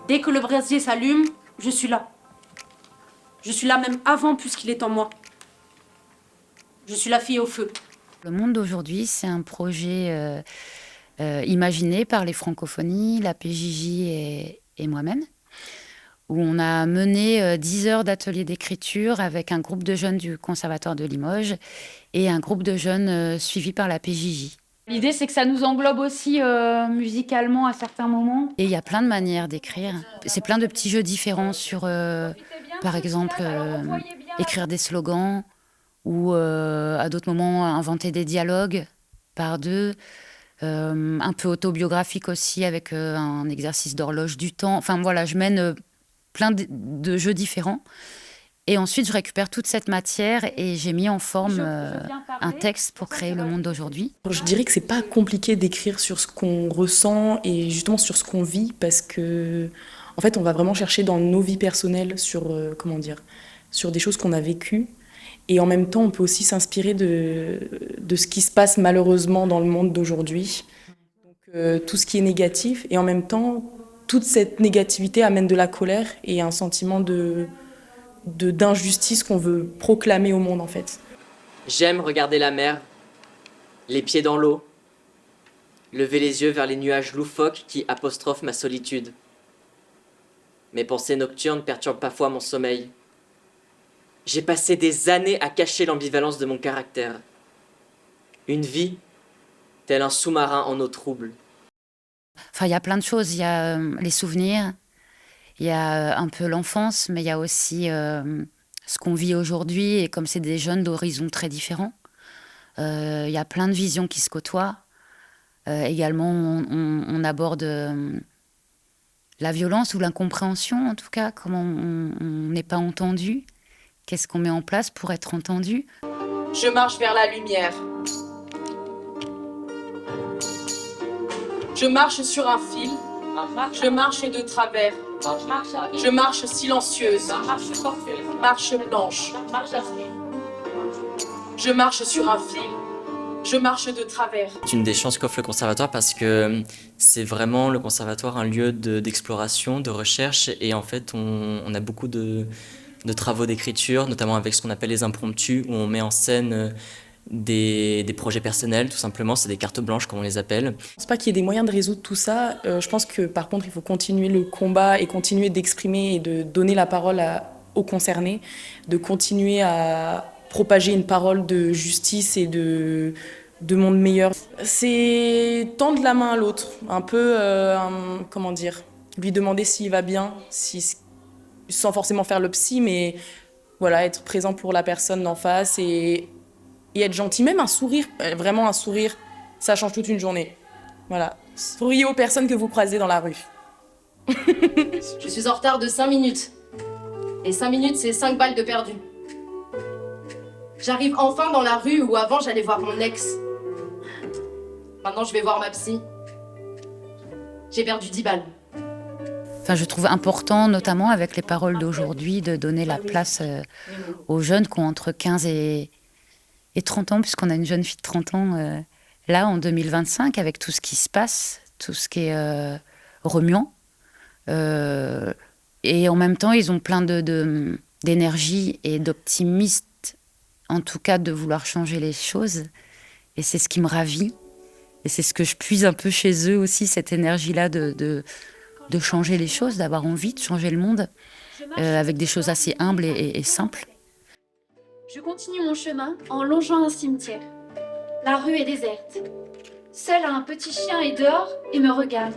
Dès que le brasier s'allume, je suis là. Je suis là même avant puisqu'il est en moi. Je suis la fille au feu. Le monde d'aujourd'hui, c'est un projet imaginé par les Francophonies, la PJJ et moi-même, où on a mené 10 heures d'atelier d'écriture avec un groupe de jeunes du Conservatoire de Limoges et un groupe de jeunes suivis par la PJJ. L'idée, c'est que ça nous englobe aussi musicalement à certains moments. Et il y a plein de manières d'écrire. C'est plein de petits jeux différents sur, par exemple, écrire des slogans ou à d'autres moments inventer des dialogues par deux. Un peu autobiographique aussi avec un exercice d'horloge du temps. Enfin voilà, je mène plein de jeux différents. Et ensuite, je récupère toute cette matière et j'ai mis en forme un texte pour créer le monde d'aujourd'hui. Je dirais que c'est pas compliqué d'écrire sur ce qu'on ressent et justement sur ce qu'on vit parce que, en fait, on va vraiment chercher dans nos vies personnelles sur, sur des choses qu'on a vécues. Et en même temps, on peut aussi s'inspirer de ce qui se passe malheureusement dans le monde d'aujourd'hui. Donc, tout ce qui est négatif. Et en même temps, toute cette négativité amène de la colère et un sentiment d'injustice qu'on veut proclamer au monde, en fait. J'aime regarder la mer, les pieds dans l'eau, lever les yeux vers les nuages loufoques qui apostrophent ma solitude. Mes pensées nocturnes perturbent parfois mon sommeil. J'ai passé des années à cacher l'ambivalence de mon caractère. Une vie, tel un sous-marin en eau trouble. Enfin, il y a plein de choses. Il y a les souvenirs, il y a un peu l'enfance, mais il y a aussi ce qu'on vit aujourd'hui. Et comme c'est des jeunes d'horizons très différents, il y a plein de visions qui se côtoient. Également, on aborde la violence ou l'incompréhension, en tout cas, comment on n'est pas entendu. Qu'est-ce qu'on met en place pour être entendu? Je marche vers la lumière. Je marche sur un fil. Je marche de travers. Je marche silencieuse. Marche blanche. Je marche sur un fil. Je marche de travers. C'est une des chances qu'offre le conservatoire parce que c'est vraiment le conservatoire un lieu d'exploration, de recherche et en fait on a beaucoup de travaux d'écriture, notamment avec ce qu'on appelle les impromptus où on met en scène des projets personnels tout simplement, c'est des cartes blanches comme on les appelle. Je pense pas qu'il y ait des moyens de résoudre tout ça. Je pense que par contre il faut continuer le combat et continuer d'exprimer et de donner la parole aux concernés, de continuer à propager une parole de justice et de monde meilleur. C'est tendre la main à l'autre, un peu, comment dire, lui demander s'il va bien, sans forcément faire le psy, mais voilà, être présent pour la personne d'en face et être gentil. Même un sourire, vraiment un sourire, ça change toute une journée. Voilà. Souriez aux personnes que vous croisez dans la rue. Je suis en retard de 5 minutes. Et 5 minutes, c'est 5 balles de perdu. J'arrive enfin dans la rue où avant j'allais voir mon ex. Maintenant, je vais voir ma psy. J'ai perdu 10 balles. Enfin, je trouve important, notamment avec les paroles d'aujourd'hui, de donner la place aux jeunes qui ont entre 15 et 30 ans, puisqu'on a une jeune fille de 30 ans là, en 2025, avec tout ce qui se passe, tout ce qui est remuant. Et en même temps, ils ont plein d'énergie et d'optimisme, en tout cas de vouloir changer les choses. Et c'est ce qui me ravit. Et c'est ce que je puise un peu chez eux aussi, cette énergie-là de changer les choses, d'avoir envie de changer le monde, avec des choses assez humbles et simples. Je continue mon chemin en longeant un cimetière. La rue est déserte. Seul un petit chien est dehors et me regarde.